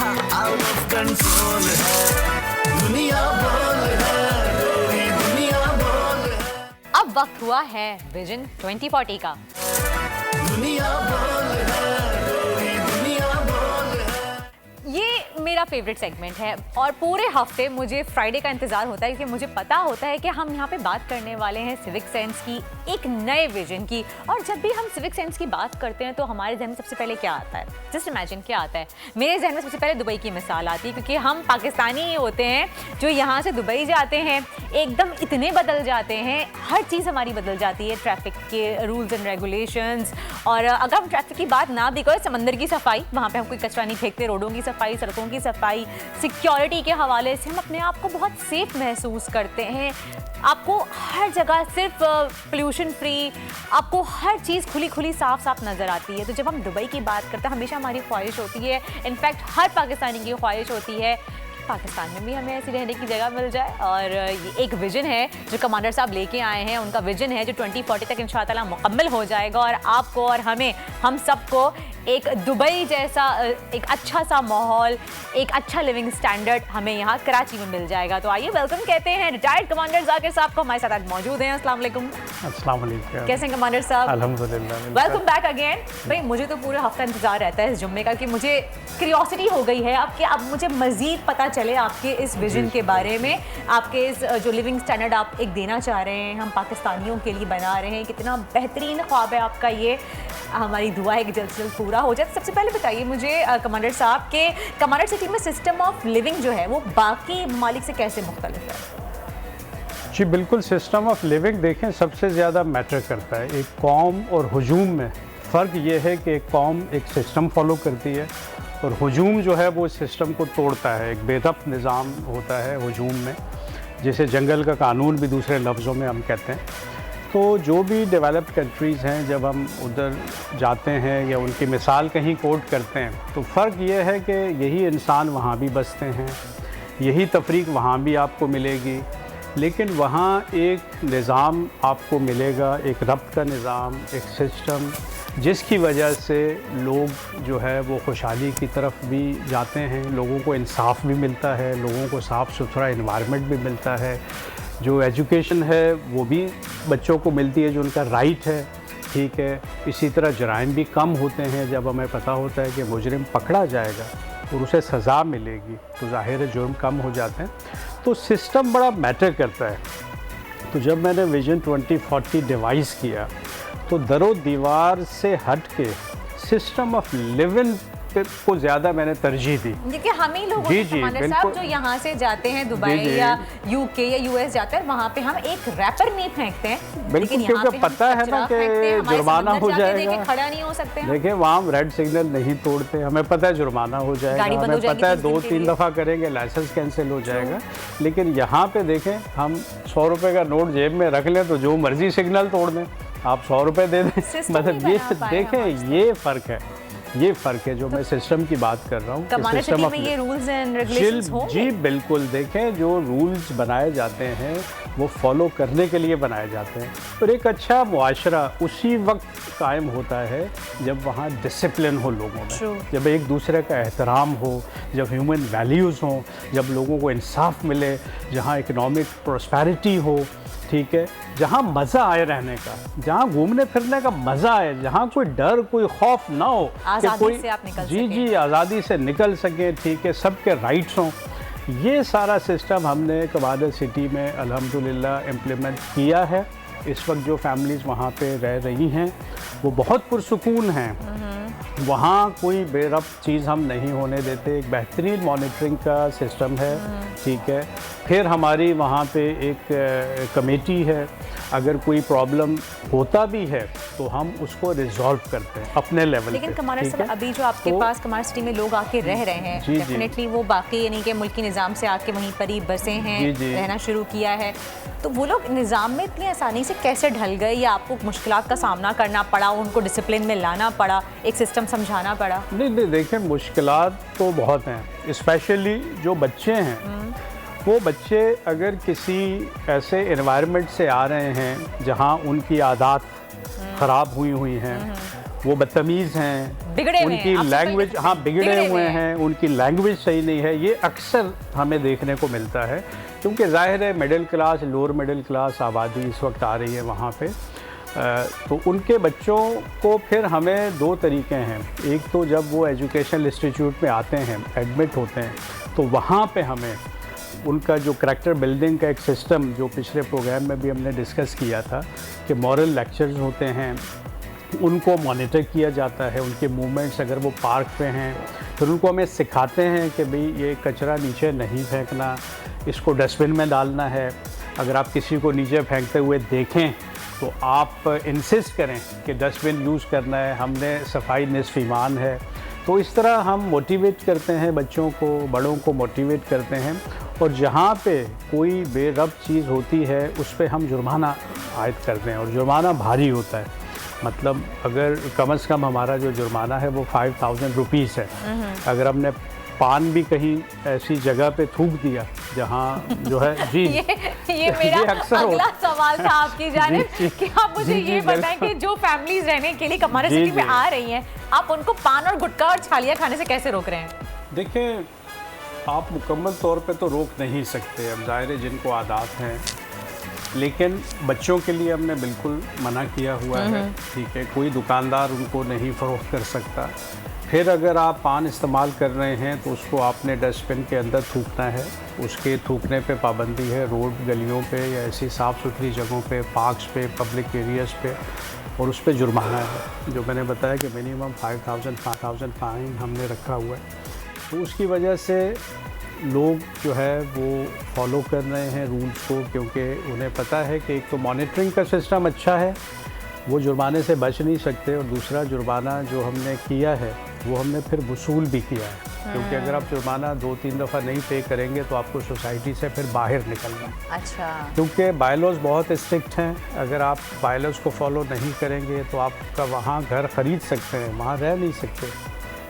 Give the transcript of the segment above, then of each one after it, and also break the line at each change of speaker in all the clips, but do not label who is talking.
Out of control है दुनिया, बोल है तेरी दुनिया, बोल है।
अब वक्त हुआ है विजन 2040 का।
दुनिया बोल है तेरी दुनिया, बोल है।
ये मेरा फेवरेट सेगमेंट है और पूरे हफ्ते मुझे फ्राइडे का इंतज़ार होता है क्योंकि मुझे पता होता है कि हम यहाँ पे बात करने वाले हैं सिविक सेंस की, एक नए विजन की। और जब भी हम सिविक सेंस की बात करते हैं तो हमारे जहन में सबसे पहले क्या आता है? जस्ट इमेजिन क्या आता है? मेरे जहन में सबसे पहले दुबई की मिसाल आती है क्योंकि हम पाकिस्तानी ही होते हैं जो यहाँ से दुबई जाते हैं, एकदम इतने बदल जाते हैं, हर चीज़ हमारी बदल जाती है, ट्रैफिक के रूल्स एंड रेगुलेशंस। और अगर हम ट्रैफिक की बात ना भी करें, समंदर की सफाई, वहाँ पे हम कोई कचरा नहीं फेंकते, रोडों की सफाई, सड़कों की सफाई, सिक्योरिटी के हवाले से हम अपने आप को बहुत सेफ महसूस करते हैं। आपको हर जगह सिर्फ पोल्यूशन फ्री, आपको हर चीज़ खुली खुली साफ साफ नज़र आती है। तो जब हम दुबई की बात करते हैं हमेशा हमारी ख्वाहिश होती है, इनफैक्ट हर पाकिस्तानी की ख्वाहिश होती है पाकिस्तान में भी हमें ऐसी रहने की जगह मिल जाए। और ये एक विजन है जो कमांडर साहब लेके आए हैं, उनका विजन है जो 2040 तक इंशाअल्लाह मुकम्मल हो जाएगा और आपको और हमें, हम सबको एक दुबई जैसा एक अच्छा सा माहौल, एक अच्छा लिविंग स्टैंडर्ड हमें यहाँ कराची में मिल जाएगा। तो आइए वेलकम कहते हैं रिटायर्ड कमांडर जाकिर साहब को, हमारे साथ आज मौजूद हैं। अस्सलाम वालेकुम।
अस्सलाम वालेकुम।
कैसे हैं कमांडर साहब?
अल्हम्दुलिल्लाह।
Welcome back again. भाई मुझे तो पूरे हफ्ता इंतजार रहता है इस जुम्मे का कि मुझे क्यूरियोसिटी हो गई है अब कि अब मुझे मज़ीद पता चले आपके इस विजन के बारे में, आपके इस जो लिविंग स्टैंडर्ड आप एक देना चाह रहे हैं, हम पाकिस्तानियों के लिए बना रहे हैं, कितना बेहतरीन ख्वाब है आपका ये। हमारी दुआ है कि जल्द से जल्द पूरा हो जाए। सबसे पहले बताइए मुझे कमांडर साहब के कमांडर सिटी में सिस्टम ऑफ लिविंग जो है वो बाकी ममालिक से कैसे मुख्तलिफ है?
जी बिल्कुल, सिस्टम ऑफ लिविंग देखें सबसे ज़्यादा मैटर करता है। एक कौम और हुजूम में फ़र्क ये है कि एक कौम एक सिस्टम फॉलो करती है और हुजूम जो है वो इस सिस्टम को तोड़ता है। एक बेदब निज़ाम होता है हुजूम में, जिसे जंगल का कानून भी दूसरे लफ्ज़ों में हम कहते हैं। तो जो भी डेवलप्ड कंट्रीज़ हैं, जब हम उधर जाते हैं या उनकी मिसाल कहीं कोट करते हैं तो फ़र्क ये है कि यही इंसान वहाँ भी बसते हैं, यही तफरीक वहाँ भी आपको मिलेगी, लेकिन वहाँ एक निज़ाम आपको मिलेगा, एक रब्त का निज़ाम, एक सिस्टम, जिसकी वजह से लोग जो है वो खुशहाली की तरफ भी जाते हैं, लोगों को इंसाफ भी मिलता है, लोगों को साफ़ सुथरा इन्वायरमेंट भी मिलता है, जो एजुकेशन है वो भी बच्चों को मिलती है जो उनका राइट है, ठीक है। इसी तरह जराइम भी कम होते हैं, जब हमें पता होता है कि मुजरिम पकड़ा जाएगा और उसे सज़ा मिलेगी तो ज़ाहिर है जुर्म कम हो जाते हैं। तो सिस्टम बड़ा मैटर करता है। तो जब मैंने विजन 2040 डिवाइस किया तो दरो दीवार से हट के सिस्टम ऑफ लिविंग को ज़्यादा मैंने तरजीह दी।
देखिए हम ही लोग कमांडर साहब जो यहाँ से जाते हैं दुबई या यूके या यूएस जाते हैं, वहाँ पे हम एक रैपर नहीं फेंकते हैं,
बिल्कुल, क्योंकि पता है ना कि जुर्माना हो जाएगा,
खड़ा नहीं हो सकते हैं।
देखिए वहाँ हम रेड सिग्नल नहीं तोड़ते, हमें पता है जुर्माना हो जाएगा, हमें पता है 2-3 दफ़ा करेंगे लाइसेंस कैंसिल हो जाएगा। लेकिन यहाँ पे देखें, हम 100 रुपये का नोट जेब में रख लें तो जो मर्जी सिग्नल तोड़ दें, आप 100 रुपये दे दें। मतलब ये देखें, ये फ़र्क है, ये फ़र्क है जो मैं सिस्टम की बात कर रहा हूँ।
कमांडर सिटी में ये रूल्स एंड रेगुलेशंस होंगे? जी
बिल्कुल, देखें जो रूल्स बनाए जाते हैं वो फॉलो करने के लिए बनाए जाते हैं। और एक अच्छा मुआशरा उसी वक्त कायम होता है जब वहाँ डिसिप्लिन हो लोगों में, जब एक दूसरे का एहतराम हो, जब ह्यूमन वैल्यूज़ हों, जब लोगों को इंसाफ मिले, जहाँ इकनॉमिक प्रॉस्पेरिटी हो, ठीक है, जहाँ मज़ा आए रहने का, जहाँ घूमने फिरने का मज़ा आए, जहाँ कोई डर कोई खौफ ना हो कि कोई
से आप निकल
जी आज़ादी से निकल सके, ठीक है, सबके राइट्स हों। ये सारा सिस्टम हमने कमांडर सिटी में अल्हम्दुलिल्लाह इम्प्लीमेंट किया है। इस वक्त जो फैमिलीज़ वहाँ पे रह रही हैं वो बहुत पुरसुकून हैं। वहाँ कोई बेरब्त चीज़ हम नहीं होने देते, एक बेहतरीन मॉनिटरिंग का सिस्टम है, ठीक है। फिर हमारी वहाँ पे एक कमेटी है, अगर कोई प्रॉब्लम होता भी है तो हम उसको रिजॉल्व करते हैं अपने लेवल पे।
लेकिन कमांडर साहब अभी जो आपके पास कमांडर सिटी में लोग आके रह रहे हैं, डेफिनेटली वो बाकी यानी कि मुल्की निज़ाम से आके वहीं पर ही बसे हैं, रहना शुरू किया है, तो वो लोग निज़ाम में इतनी आसानी से कैसे ढल गए या आपको मुश्किलात का सामना करना पड़ा, उनको डिसिप्लिन में लाना पड़ा, एक सिस्टम समझाना पड़ा?
नहीं, देखें मुश्किलात तो बहुत हैं, स्पेशली जो बच्चे हैं, वो बच्चे अगर किसी ऐसे एनवायरनमेंट से आ रहे हैं जहाँ उनकी आदत ख़राब हुई हैं, वो बदतमीज़ हैं,
बिगड़े हुए
उनकी
हैं, आप
लैंग्वेज,
सबको
हाँ बिगड़े हुए
हैं।
हैं, उनकी लैंग्वेज सही नहीं है, ये अक्सर हमें देखने को मिलता है। क्योंकि ज़ाहिर है middle class, lower middle class आबादी इस वक्त आ रही है वहाँ पे, तो उनके बच्चों को फिर हमें दो तरीके हैं। एक तो जब वो एजुकेशनल इंस्टीट्यूट में आते हैं, एडमिट होते हैं, तो वहाँ पे हमें उनका जो करैक्टर बिल्डिंग का एक सिस्टम, जो पिछले प्रोग्राम में भी हमने डिस्कस किया था कि मॉरल लेक्चर्स होते हैं, उनको मॉनिटर किया जाता है, उनके मूवमेंट्स, अगर वो पार्क पे हैं फिर उनको हमें सिखाते हैं कि भाई ये कचरा नीचे नहीं फेंकना, इसको डस्टबिन में डालना है। अगर आप किसी को नीचे फेंकते हुए देखें तो आप इंसिस्ट करें कि डस्टबिन यूज़ करना है, हमने सफाई निस्फ़ ईमान है। तो इस तरह हम मोटिवेट करते हैं बच्चों को, बड़ों को मोटिवेट करते हैं, और जहाँ पे कोई बेरब्त चीज़ होती है उस पे हम जुर्माना आयद करते हैं, और जुर्माना भारी होता है। मतलब अगर कम से कम हमारा जो जुर्माना है वो 5000 रुपीज़ है। अगर हमने पान भी कहीं ऐसी जगह पे थूक दिया जहाँ जो है जी
ये मेरा
अक्सर
अगला सवाल था आपकी जानिब कि आप मुझे ये बताएं कि जो फैमिलीज रहने के लिए कमारे सिटी में आ रही हैं, आप उनको पान और गुटखा और छालियाँ खाने से कैसे रोक रहे हैं?
देखिए, आप मुकम्मल तौर पे तो रोक नहीं सकते, अब ज़ाहिर है जिनको आदत हैं, लेकिन बच्चों के लिए हमने बिल्कुल मना किया हुआ है। ठीक है, कोई दुकानदार उनको नहीं फ़रोख्त कर सकता। फिर अगर आप पान इस्तेमाल कर रहे हैं तो उसको आपने डस्टबिन के अंदर थूकना है, उसके थूकने पे पाबंदी है रोड गलियों पे या ऐसी साफ़ सुथरी जगहों पे, पार्क्स पे, पब्लिक एरियाज़ पे, और उस पर जुर्माना है जो मैंने बताया कि मिनिमम 5000 फाइन हमने रखा हुआ है। तो उसकी वजह से लोग जो है वो फॉलो कर रहे हैं रूल्स को, क्योंकि उन्हें पता है कि एक तो मॉनिटरिंग का सिस्टम अच्छा है, वो जुर्माने से बच नहीं सकते, और दूसरा जुर्माना जो हमने किया है वो हमने फिर वसूल भी किया है। क्योंकि अगर आप जुर्माना 2-3 दफ़ा नहीं पे करेंगे तो आपको सोसाइटी से फिर बाहर निकलना है।
अच्छा।
क्योंकि बायलॉज बहुत स्ट्रिक्ट हैं, अगर आप बायलॉज को फॉलो नहीं करेंगे तो आपका वहाँ घर ख़रीद सकते हैं, वहाँ रह नहीं सकते।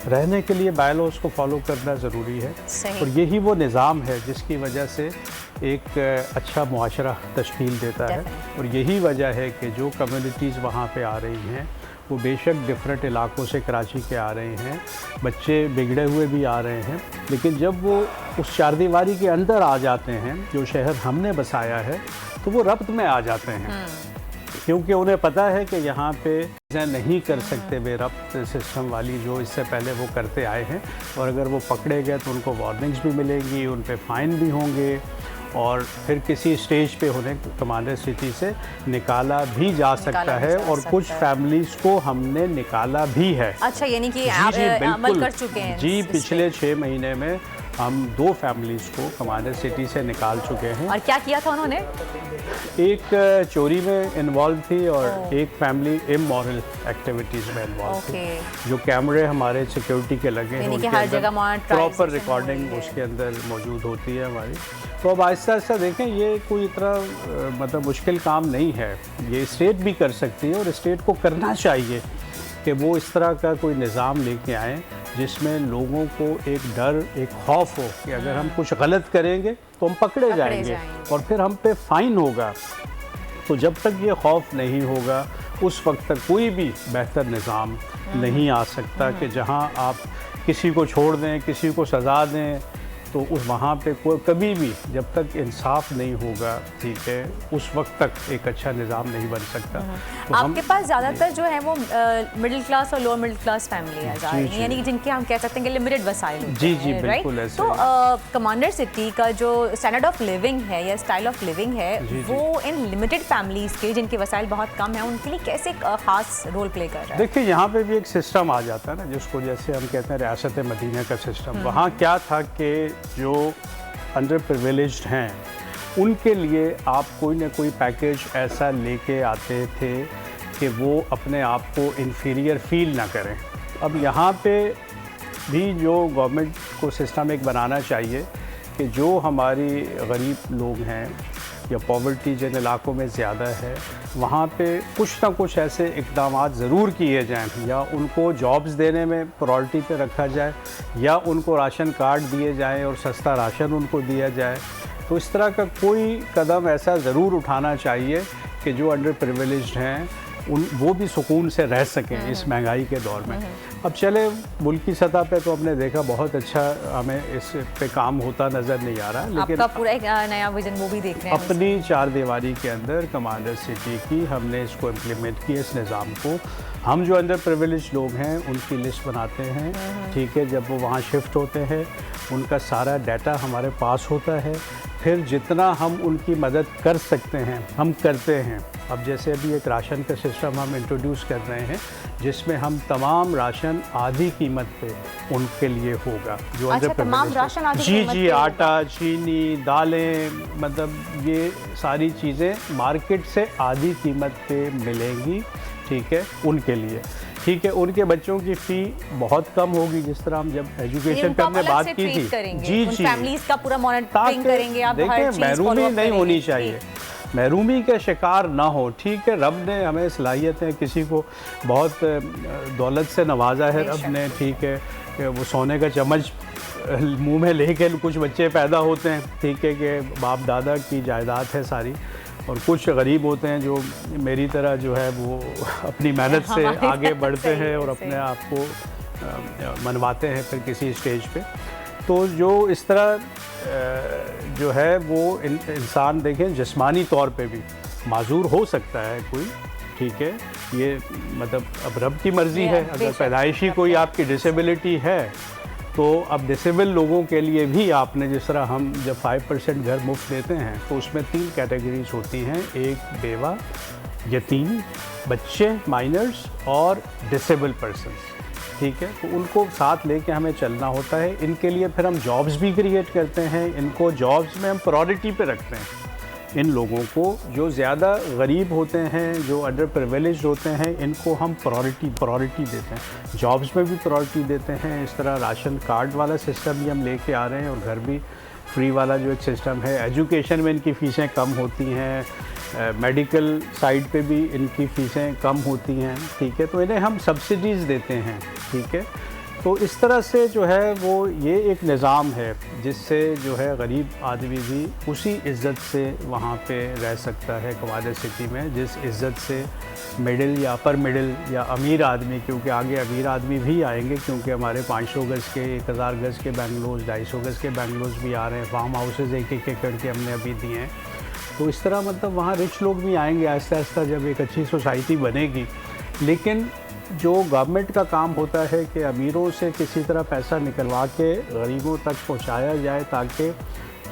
रहने के लिए बायलॉज को फॉलो करना ज़रूरी है, और यही वो निज़ाम है जिसकी वजह से एक अच्छा मुआशरा तश्कील देता है। और यही वजह है कि जो कम्युनिटीज़ वहाँ पे आ रही हैं वो बेशक डिफरेंट इलाकों से कराची के आ रहे हैं, बच्चे बिगड़े हुए भी आ रहे हैं, लेकिन जब वो उस चारदीवारी के अंदर आ जाते हैं जो शहर हमने बसाया है, तो वो रब्त में आ जाते हैं। क्योंकि उन्हें पता है कि यहाँ पे चीज़ें नहीं कर सकते बेरब्त सिस्टम वाली जो इससे पहले वो करते आए हैं, और अगर वो पकड़े गए तो उनको वार्निंग्स भी मिलेंगी, उन पे फ़ाइन भी होंगे, और फिर किसी स्टेज पे उन्हें कमांडर सिटी से निकाला भी जा सकता है, और कुछ फैमिलीज़ को हमने निकाला भी है।
अच्छा, यानी कि आप अमल कर चुके हैं?
जी, पिछले 6 महीने में हम 2 फैमिलीज़ को कमांडर सिटी से निकाल चुके हैं।
और क्या किया था उन्होंने?
एक चोरी में इन्वॉल्व थी और एक फैमिली इमोरल एक्टिविटीज़ में इन्वॉल्व थी। जो कैमरे हमारे सिक्योरिटी के लगे हैं उनके
हर जगह
प्रॉपर रिकॉर्डिंग उसके अंदर मौजूद होती है हमारी। तो अब आहिस्ता आहिस्ता देखें, ये कोई इतना मतलब मुश्किल काम नहीं है, ये स्टेट भी कर सकती है, और स्टेट को करना चाहिए कि वो इस तरह का कोई निज़ाम लेके आएँ जिसमें लोगों को एक डर, एक खौफ हो कि अगर हम कुछ गलत करेंगे तो हम पकड़े जाएंगे और फिर हम पे फ़ाइन होगा। तो जब तक ये खौफ नहीं होगा उस वक्त तक कोई भी बेहतर निज़ाम नहीं आ सकता कि जहां आप किसी को छोड़ दें, किसी को सज़ा दें, तो उस वहाँ पे कोई कभी भी जब तक इंसाफ नहीं होगा, ठीक है, उस वक्त तक एक अच्छा निज़ाम नहीं बन सकता। तो
आपके पास ज़्यादातर जो है वो मिडिल क्लास और लोअर मिडिल क्लास फैमिली है, यानी कि जिनके हम कह सकते हैं कि लिमिटेड वसाइल होते हैं।
जी बिल्कुल ऐसे।
तो कमांडर सिटी का जो स्टैंडर्ड ऑफ लिविंग है या स्टाइल ऑफ लिविंग है, वो इन लिमिटेड फैमिलीज़ के जिनके वसाइल बहुत कम है उनके लिए कैसे ख़ास रोल प्ले कर रहा है?
देखिए, यहाँ पे भी एक सिस्टम आ जाता है ना, जिसको जैसे हम कहते हैं रियासत मदीना का सिस्टम। वहाँ क्या था कि जो अंडर प्रिविलेज्ड हैं उनके लिए आप कोई ना कोई पैकेज ऐसा लेके आते थे कि वो अपने आप को इन्फीरियर फील ना करें। अब यहाँ पे भी जो गवर्नमेंट को सिस्टम एक बनाना चाहिए कि जो हमारी गरीब लोग हैं या पॉवर्टी जिन इलाकों में ज़्यादा है, वहाँ पे कुछ ना कुछ ऐसे इक़दाम ज़रूर किए जाएं, या उनको जॉब्स देने में प्रायोरिटी पे रखा जाए, या उनको राशन कार्ड दिए जाएं और सस्ता राशन उनको दिया जाए। तो इस तरह का कोई कदम ऐसा ज़रूर उठाना चाहिए कि जो अंडर प्रिविलेज्ड हैं वो भी सुकून से रह सकें इस महंगाई के दौर में। अब चले मुल्क की सतह पे तो हमने देखा बहुत अच्छा हमें इस पे काम होता नज़र नहीं आ रहा, लेकिन
आपका पूरा एक नया विजन वो भी देख रहे हैं।
अपनी चार दीवारी के अंदर कमांडर सिटी की हमने इसको इम्प्लीमेंट किया, इस निज़ाम को। हम जो अंडर प्रिविलेज लोग हैं उनकी लिस्ट बनाते हैं, ठीक है, जब वो वहाँ शिफ्ट होते हैं उनका सारा डाटा हमारे पास होता है, फिर जितना हम उनकी मदद कर सकते हैं हम करते हैं। अब जैसे अभी एक राशन का सिस्टम हम इंट्रोड्यूस कर रहे हैं जिसमें हम तमाम राशन आधी कीमत पे उनके लिए होगा जो
अच्छा, तमाम राशन आधी कीमत
जी
पे होगा।
आटा, चीनी, दालें, मतलब ये सारी चीज़ें मार्केट से आधी कीमत पे मिलेंगी, ठीक है, उनके लिए। ठीक है, उनके बच्चों की फ़ी बहुत कम होगी, जिस तरह हम जब एजुकेशन पे हमने बात की थी।
जी जी, फैमिलीज का पूरा मॉनिटरिंग करेंगे आप।
देखिए, महरूमी नहीं होनी चाहिए, महरूमी के शिकार ना हो, ठीक है। रब ने हमें सलाहियतें, किसी को बहुत दौलत से नवाजा है रब ने, ठीक है, कि वो सोने का चम्मच मुंह में लेके कुछ बच्चे पैदा होते हैं, ठीक है, कि बाप दादा की जायदाद है सारी, और कुछ गरीब होते हैं जो मेरी तरह जो है वो अपनी मेहनत से आगे बढ़ते हैं और अपने आप को मनवाते हैं फिर किसी स्टेज पे। तो जो इस तरह जो है वो इंसान देखें जिस्मानी तौर पे भी माजूर हो सकता है कोई, ठीक है, ये मतलब अब रब की मर्ज़ी है। अगर पैदाइशी कोई आपकी डिसेबिलिटी है तो अब डिसेबल लोगों के लिए भी आपने, जिस तरह हम जब 5% घर मुफ्त देते हैं तो उसमें 3 कैटेगरीज होती हैं, एक बेवा, यतीम बच्चे, माइनर्स और डिसेबल पर्सन्स, ठीक है। तो उनको साथ लेके हमें चलना होता है। इनके लिए फिर हम जॉब्स भी क्रिएट करते हैं, इनको जॉब्स में हम प्रायोरिटी पे रखते हैं। इन लोगों को जो ज़्यादा गरीब होते हैं, जो अंडर प्रिविलेज होते हैं, इनको हम प्रायोरिटी देते हैं, जॉब्स में भी प्रायोरिटी देते हैं। इस तरह राशन कार्ड वाला सिस्टम भी हम लेके आ रहे हैं और घर भी फ्री वाला जो एक सिस्टम है। एजुकेशन में इनकी फ़ीसें कम होती हैं, मेडिकल साइड पे भी इनकी फ़ीसें कम होती हैं, ठीक है। तो इन्हें हम सब्सिडीज़ देते हैं, ठीक है। तो इस तरह से जो है वो ये एक निज़ाम है जिससे जो है गरीब आदमी भी उसी इज़्ज़त से वहाँ पे रह सकता है कमांडर सिटी में, जिस इज़्ज़त से मिडिल या अपर मिडिल या अमीर आदमी, क्योंकि आगे अमीर आदमी भी आएंगे, क्योंकि हमारे 500 गज़ के, 1000 गज़ के बैंगलोज, 250 गज़ के बैंगलोज भी आ रहे हैं। फार्म हाउसेज़ 1-1 एकड़ के हमने अभी दिए हैं। तो इस तरह मतलब वहाँ रिच लोग भी आएंगे आहिस्ता आहिस्ता जब एक अच्छी सोसाइटी बनेगी। लेकिन जो गवर्नमेंट का काम होता है कि अमीरों से किसी तरह पैसा निकलवा के गरीबों तक पहुंचाया जाए ताकि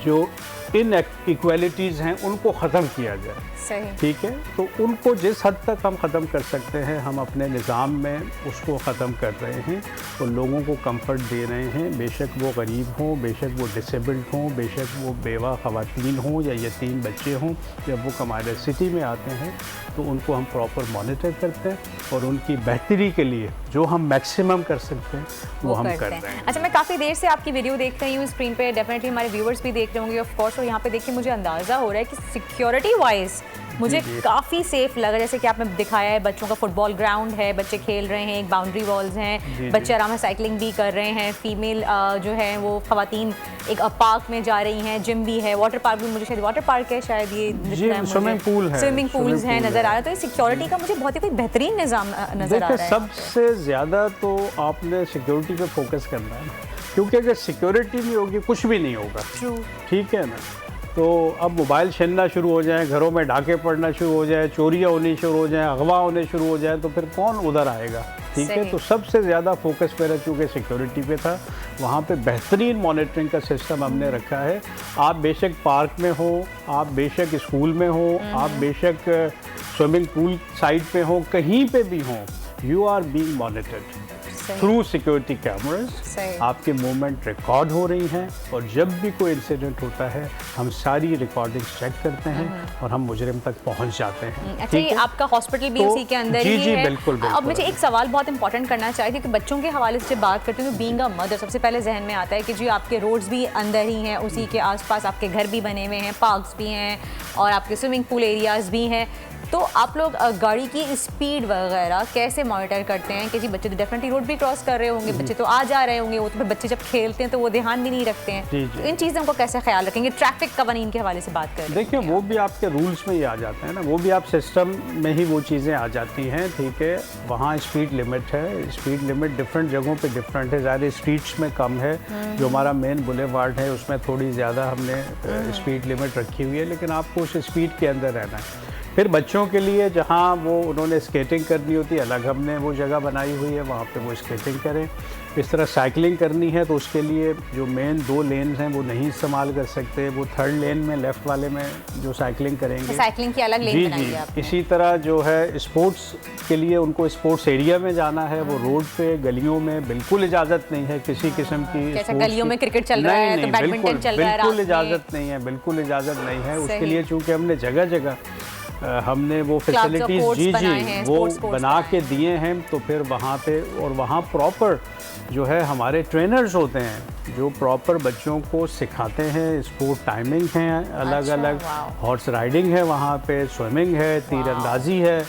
जो इनइक्वालिटीज़ हैं उनको ख़त्म किया जाए,
सही,
ठीक है। तो उनको जिस हद तक हम ख़त्म कर सकते हैं हम अपने निज़ाम में उसको ख़त्म कर रहे हैं और लोगों को कंफर्ट दे रहे हैं, बेशक वो गरीब हों, बेशक वो डिसेबल्ड हों, बेशक वो बेवा ख़वातीन हों या यतीम बच्चे हों। जब वो कमांडर सिटी में आते हैं तो उनको हम प्रॉपर मॉनिटर करते हैं और उनकी बेहतरी के लिए जो हम मैक्सिमम कर सकते हैं वो हम कर रहे हैं।
अच्छा, मैं काफ़ी देर से आपकी वीडियो देख रही हूँ स्क्रीन पे, डेफिनेटली हमारे व्यूवर्स भी देख रहे होंगे ऑफ कोर्स, और यहाँ पे देखिए मुझे अंदाज़ा हो रहा है कि सिक्योरिटी वाइज मुझे काफ़ी सेफ लगा। जैसे कि आपने दिखाया है बच्चों का फुटबॉल ग्राउंड है, बच्चे खेल रहे हैं, एक बाउंड्री वॉल्स हैं, बच्चे आराम से साइकिलिंग भी कर रहे हैं, फीमेल जो है वो खवातीन एक पार्क में जा रही हैं, जिम भी है, वाटर पार्क भी, मुझे शायद वाटर पार्क है शायद, ये
स्विमिंग पूल है,
स्विमिंग पूल्स हैं नज़र आ रहा है। तो सिक्योरिटी का मुझे बहुत ही कोई बेहतरीन निज़ाम नज़र आ रहा है।
सबसे ज़्यादा तो आपने सिक्योरिटी पे फोकस करना है, क्योंकि अगर सिक्योरिटी नहीं होगी कुछ भी नहीं होगा, ठीक है ना। तो अब मोबाइल छीनना शुरू हो जाए, घरों में डाके पड़ना शुरू हो जाए, चोरियाँ होनी शुरू हो जाए, अगवा होने शुरू हो जाए, तो फिर कौन उधर आएगा, ठीक है। तो सबसे ज़्यादा फोकस मेरा चूँकि सिक्योरिटी पे था, वहाँ पे बेहतरीन मॉनिटरिंग का सिस्टम हमने रखा है। आप बेशक पार्क में हो, आप बेशक स्कूल में हो, आप बेशक स्विमिंग पूल साइड पे हो, कहीं पे भी हो, you are being monitored through security cameras. आपके मूवमेंट रिकॉर्ड हो रही हैं और जब भी कोई इंसिडेंट होता है हम सारी रिकॉर्डिंग्स चेक करते हैं और हम मुजरिम तक पहुंच जाते हैं।
अच्छा, ये आपका हॉस्पिटल भी उसी के अंदर ही है?
जी बिल्कुल।
अब मुझे एक सवाल बहुत इंपॉर्टेंट करना चाहिए कि बच्चों के हवाले से बात करते हैं तो बीइंग अ मदर सबसे पहले जहन में आता है कि जी आपके रोड्स भी अंदर ही हैं, उसी के आसपास आपके घर भी बने हुए हैं, पार्क्स भी हैं और आपके स्विमिंग पूल एरियाज़ भी हैं। तो आप लोग गाड़ी की स्पीड वगैरह कैसे मॉनिटर करते हैं? क्योंकि बच्चे तो डेफिनेटली रोड भी क्रॉस कर रहे होंगे, बच्चे तो आ जा रहे होंगे, वो तो फिर बच्चे जब खेलते हैं तो वो ध्यान भी नहीं रखते हैं। तो इन चीज़ों को कैसे ख्याल रखेंगे? ट्रैफिक कवानीन के हवाले से बात करें।
देखिए वो भी आपके रूल्स में ही आ जाते हैं ना, वो भी आप सिस्टम में ही वो चीज़ें आ जाती हैं, ठीक है। वहाँ स्पीड लिमिट है, स्पीड लिमिट डिफरेंट जगहों पे डिफरेंट है, ज़्यादा स्ट्रीट्स में कम है, जो हमारा मेन बुलेवार्ड है उसमें थोड़ी ज़्यादा हमने स्पीड लिमिट रखी हुई है, लेकिन आपको उस स्पीड के अंदर रहना है। फिर बच्चों के लिए जहाँ वो उन्होंने स्केटिंग करनी होती है, अलग हमने वो जगह बनाई हुई है, वहाँ पे वो स्केटिंग करें। इस तरह साइकिलिंग करनी है तो उसके लिए जो मेन 2 लेन्स हैं वो नहीं इस्तेमाल कर सकते, वो 3rd लेन में लेफ़्ट वाले में जो साइकिलिंग करेंगे,
साइकिलिंग की अलग लेन बनाई है आपने।
इसी तरह जो है स्पोर्ट्स के लिए उनको स्पोर्ट्स एरिया में जाना है, वो रोड पे गलियों में बिल्कुल इजाज़त नहीं है किसी किस्म की।
जैसे गलियों में क्रिकेट चल रहा है तो बैडमिंटन चल रहा है,
बिल्कुल इजाज़त नहीं है, बिल्कुल इजाज़त नहीं है। उसके लिए चूँकि हमने जगह जगह हमने वो फैसिलिटीज़ वो बना के दिए हैं, तो फिर वहाँ पे और वहाँ प्रॉपर जो है हमारे ट्रेनर्स होते हैं जो प्रॉपर बच्चों को सिखाते हैं। स्पोर्ट टाइमिंग हैं अलग अलग, हॉर्स राइडिंग है वहाँ पे, स्विमिंग है, तीरंदाजी है,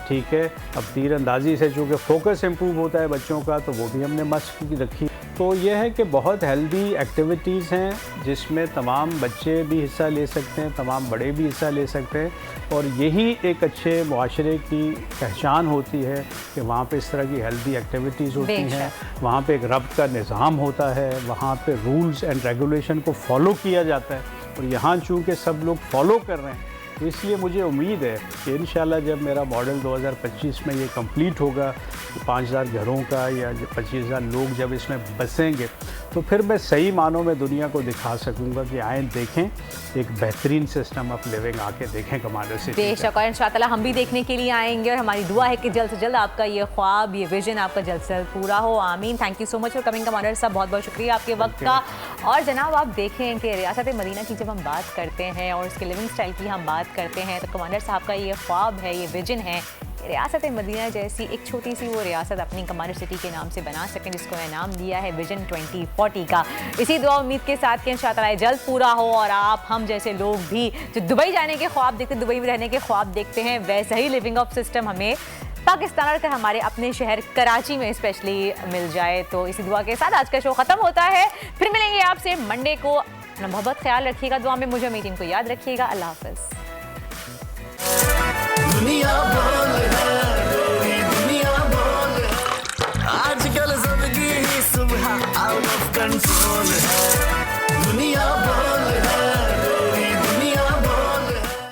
ठीक है। अब तीरंदाजी से चूँकि फोकस इम्प्रूव होता है बच्चों का, तो वो भी हमने मस्क की रखी। तो ये है कि बहुत हेल्दी एक्टिविटीज़ हैं जिसमें तमाम बच्चे भी हिस्सा ले सकते हैं, तमाम बड़े भी हिस्सा ले सकते हैं, और यही एक अच्छे मुआशरे की पहचान होती है कि वहाँ पे इस तरह की हेल्दी एक्टिविटीज़ होती हैं, वहाँ पे एक रब्त का निज़ाम होता है, वहाँ पे रूल्स एंड रेगुलेशन को फॉलो किया जाता है। और यहाँ चूँकि सब लोग फॉलो कर रहे हैं, तो इसलिए मुझे उम्मीद है कि इंशाल्लाह जब मेरा मॉडल 2025 में ये कंप्लीट होगा, तो 5000 घरों का या 25,000 लोग जब इसमें बसेंगे, तो फिर मैं सही मानों में दुनिया को दिखा सकूंगा कि आए देखें एक बेहतरीन सिस्टम ऑफ लिविंग, आके देखें कमांडर सिटी।
बेशक, और इंशाअल्लाह हम भी देखने के लिए आएंगे, और हमारी दुआ है कि जल्द से जल्द आपका ये ख्वाब, ये विजन आपका जल्द से जल्द पूरा हो। आमीन। Thank you so much for coming commander साहब, बहुत बहुत शुक्रिया आपके वक्त का। और जनाब आप देखें कि रियासत मदीना की जब हम बात करते हैं और उसके लिविंग स्टाइल की हम बात करते हैं, तो कमांडर साहब का ये ख्वाब है, ये विजन है, रियासत मदीना जैसी एक छोटी सी वो रियासत अपनी कमांडर सिटी के नाम से बना सकें, जिसको इनाम दिया है विजन 2040 का। इसी दुआ उम्मीद के साथ कि इंशाअल्लाह जल्द पूरा हो, और आप हम जैसे लोग भी जो दुबई जाने के ख्वाब देखते, दुबई में रहने के ख्वाब देखते हैं, वैसा ही लिविंग ऑफ सिस्टम हमें पाकिस्तान और हमारे अपने शहर कराची में स्पेशली मिल जाए। तो इसी दुआ के साथ आज का शो ख़त्म होता है। फिर मिलेंगे आपसे मंडे को। अपना बहुत ख्याल रखिएगा, दुआ में मुझे मीटिंग को याद रखिएगा। अल्लाह हाफ़िज़।
दुनिया